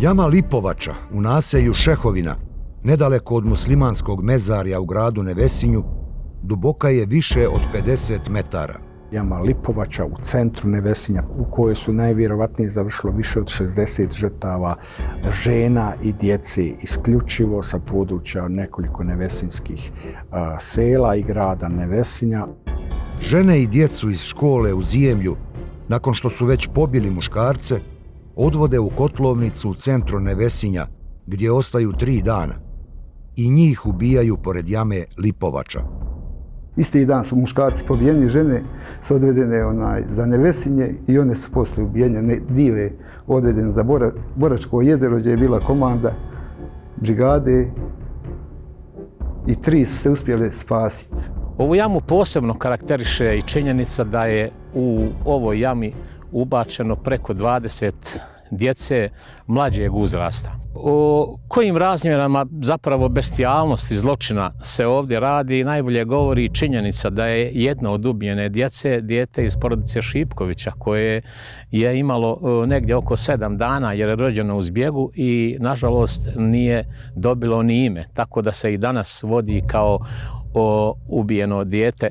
Jama Lipovača u naselju Šehovina, nedaleko od muslimanskog mezarja u gradu Nevesinju, duboka je više od 50 metara. Jama Lipovača u centru Nevesinja, u kojoj su najvjerovatnije završilo više od 60 žrtava žena i djece, isključivo sa područja nekoliko nevesinskih sela i grada Nevesinja. Žene i djecu iz škole u Zijemlju, nakon što su već pobili muškarce, odvode u kotlovnicu u centru Nevesinja, gdje ostaju 3 dana. I njih ubijaju pored jame Lipovača. Isti dan su muškarci pobijeni, žene su odvedene za Nevesinje i one su poslije ubijene. Dio je odveden za Boračko jezero, gdje je bila komanda brigade i 3 su se uspjele spasiti. Ovu jamu posebno karakteriše i činjenica da je u ovoj jami ubačeno preko 20 djece mlađeg uzrasta. O kojim razmjerama zapravo bestijalnosti zločina se ovdje radi najbolje govori činjenica da je jedno od ubijene djece dijete iz porodice Šipkovića koje je imalo negdje oko 7 dana jer je rođeno u zbjegu i nažalost nije dobilo ni ime, tako da se i danas vodi kao ubijeno dijete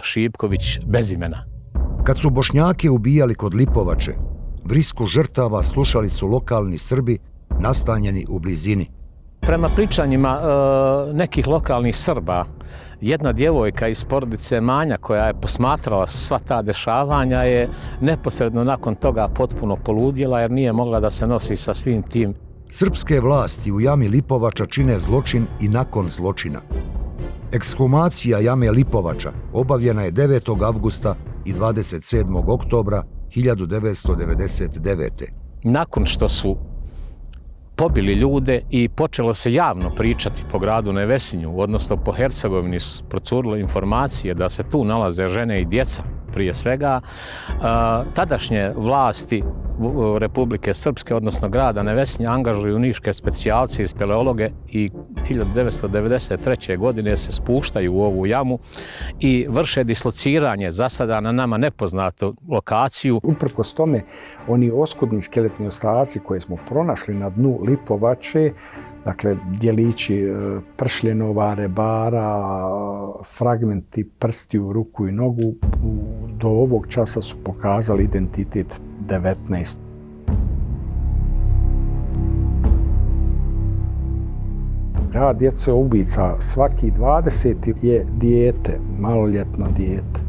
Šipković bez imena. Kad su Bošnjake ubijali kod Lipovače, vrisku žrtava slušali su lokalni Srbi nastanjeni u blizini. Prema pričanjima nekih lokalnih Srba, jedna djevojka iz porodice Manja koja je posmatrala sva ta dešavanja je neposredno nakon toga potpuno poludjela jer nije mogla da se nosi sa svim tim. Srpske vlasti u jami Lipovača čine zločin i nakon zločina. Ekshumacija jame Lipovača obavljena je 9. avgusta i 27. oktobra 1999. Nakon što su pobili ljude i počelo se javno pričati po gradu Nevesinju, odnosno po Hercegovini su procurile informacije da se tu nalaze žene i djeca prije svega, tadašnje vlasti Republike Srpske, odnosno grada Nevesinja, angažuju niške specijalce i speleologe i 1993. godine se spuštaju u ovu jamu i vrše dislociranje za sada na nama nepoznatu lokaciju. Uprkos tome, oni oskudni skeletni ostaci koje smo pronašli na dnu Lipovače, dakle, djelići pršljenova, rebara, fragmenti prstiju, ruku i nogu, do ovog časa su pokazali identitet 19. Rad djece ubica, svaki 20 je dijete, maloljetno dijete.